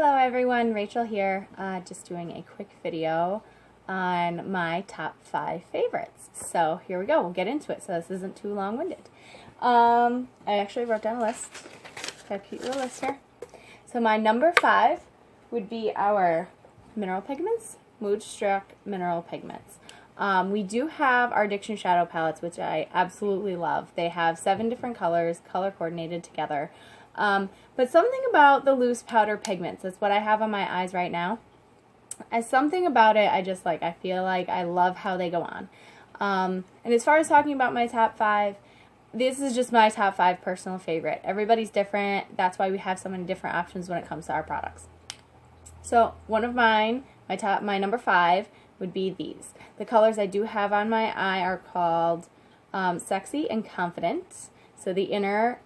Hello everyone, Rachel here, just doing a quick video on my top 5 favorites. So here we go, we'll get into it so this isn't too long-winded. I actually wrote down a list, got a cute little list here. So my number 5 would be our mineral pigments, Moodstruck mineral pigments. We do have our Addiction Shadow palettes, which I absolutely love. They have 7 different colors, color coordinated together. But something about the loose powder pigments, that's what I have on my eyes right now. Something about it I just like. I feel like I love how they go on. And as far as talking about my top 5, this is just my top 5 personal favorite. Everybody's different. That's why we have so many different options when it comes to our products. So one of mine, my number 5 would be these. The colors I do have on my eye are called Sexy and Confident. So the inner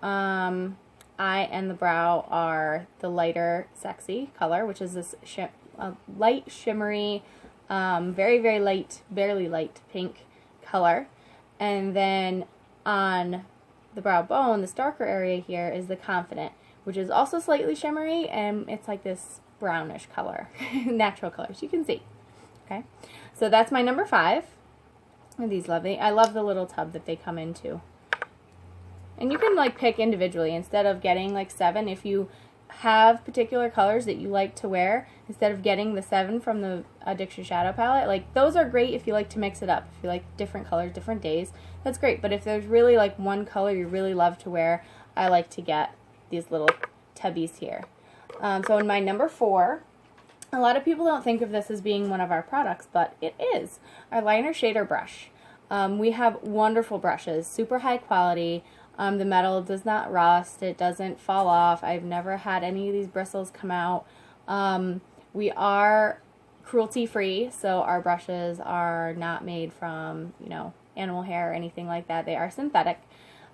eye and the brow are the lighter Sexy color, which is this light shimmery, very, very light, barely light pink color. And then on the brow bone, this darker area here, is the Confident, which is also slightly shimmery, and it's like this brownish color, natural colors, you can see. Okay, so that's my number 5. Are these lovely? I love the little tub that they come into. And you can like pick individually instead of getting like 7. If you have particular colors that you like to wear, instead of getting the 7 from the Addiction Shadow palette, like those are great if you like to mix it up. If you like different colors, different days, that's great. But if there's really like one color you really love to wear, I like to get these little tubbies here. So in my number 4, a lot of people don't think of this as being one of our products, but it is. Our liner shader brush. We have wonderful brushes, super high quality. The metal does not rust, it doesn't fall off. I've never had any of these bristles come out. We are cruelty free, so our brushes are not made from, animal hair or anything like that. They are synthetic.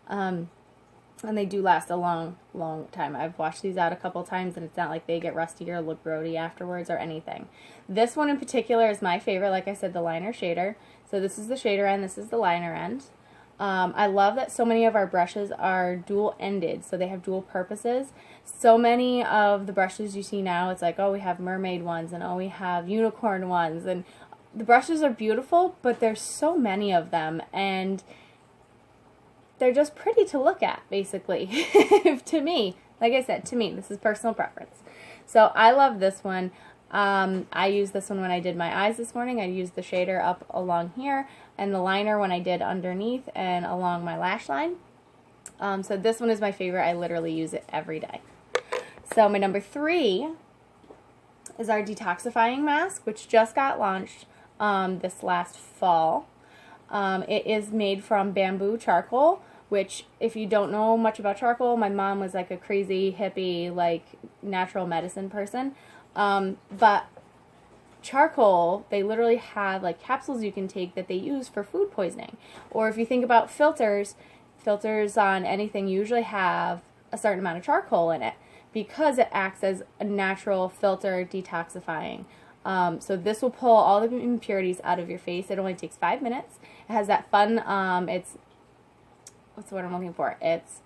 And they do last a long, long time. I've washed these out a couple times and it's not like they get rusty or look grody afterwards or anything. This one in particular is my favorite, like I said, the liner shader. So this is the shader end, this is the liner end. I love that so many of our brushes are dual-ended, so they have dual purposes. So many of the brushes you see now, it's like, oh, we have mermaid ones, and oh, we have unicorn ones, and the brushes are beautiful, but there's so many of them, and they're just pretty to look at, basically, to me. Like I said, to me, this is personal preference. So I love this one. I used this one when I did my eyes this morning. I used the shader up along here and the liner when I did underneath and along my lash line. So this one is my favorite. I literally use it every day. So my number 3 is our detoxifying mask, which just got launched this last fall. It is made from bamboo charcoal, which if you don't know much about charcoal, my mom was like a crazy hippie, like natural medicine person. But charcoal, they literally have like capsules you can take that they use for food poisoning. Or if you think about filters on anything usually have a certain amount of charcoal in it because it acts as a natural filter detoxifying. So this will pull all the impurities out of your face. It only takes 5 minutes. It has that fun, what's the word I'm looking for? It's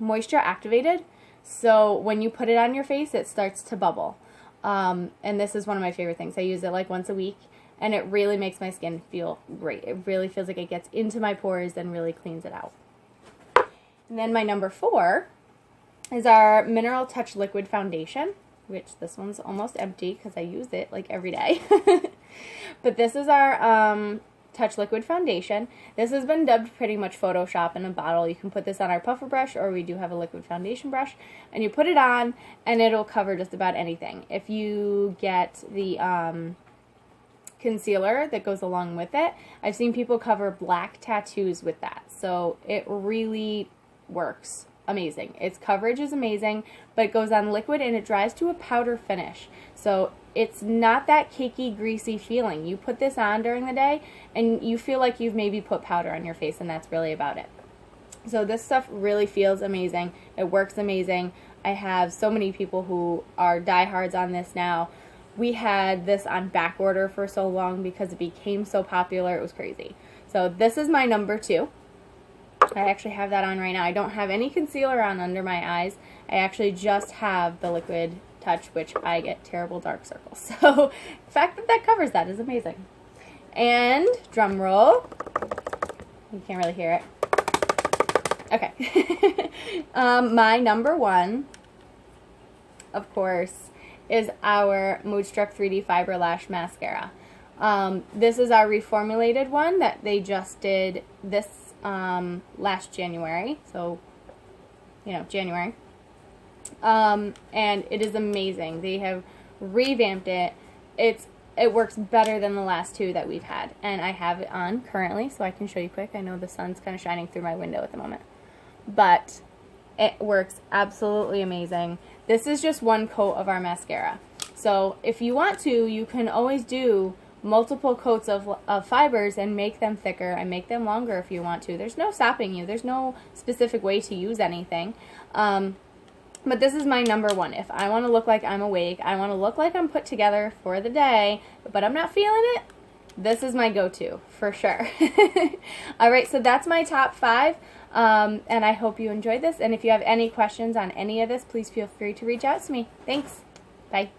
moisture activated. So when you put it on your face, it starts to bubble. And this is one of my favorite things. I use it like once a week, and it really makes my skin feel great. It really feels like it gets into my pores and really cleans it out. And then my number 4 is our Mineral Touch Liquid Foundation, which this one's almost empty because I use it like every day. But this is our Touch Liquid Foundation. This has been dubbed pretty much Photoshop in a bottle. You can put this on our puffer brush, or we do have a liquid foundation brush, and you put it on and it'll cover just about anything. If you get the concealer that goes along with it, I've seen people cover black tattoos with that. So it really works amazing. Its coverage is amazing, but it goes on liquid and it dries to a powder finish. So it's not that cakey, greasy feeling. You put this on during the day and you feel like you've maybe put powder on your face, and that's really about it. So this stuff really feels amazing. It works amazing. I have so many people who are diehards on this now. We had this on back order for so long because it became so popular. It was crazy. So this is my number 2. I actually have that on right now. I don't have any concealer on under my eyes. I actually just have the liquid touch, which I get terrible dark circles. So the fact that that covers that is amazing. And drum roll. You can't really hear it. Okay. My number one, of course, is our Moodstruck 3D Fiber Lash Mascara. This is our reformulated one that they just did this last January. So, you know, January. And it is amazing. They have revamped it. It works better than the last two that we've had. And I have it on currently, so I can show you quick. I know the sun's kind of shining through my window at the moment. But it works absolutely amazing. This is just one coat of our mascara. So if you want to, you can always do multiple coats of fibers and make them thicker and make them longer if you want to. There's no stopping you. There's no specific way to use anything. But this is my number one. If I want to look like I'm awake, I want to look like I'm put together for the day, but I'm not feeling it, this is my go-to, for sure. Alright, so that's my top 5, and I hope you enjoyed this. And if you have any questions on any of this, please feel free to reach out to me. Thanks. Bye.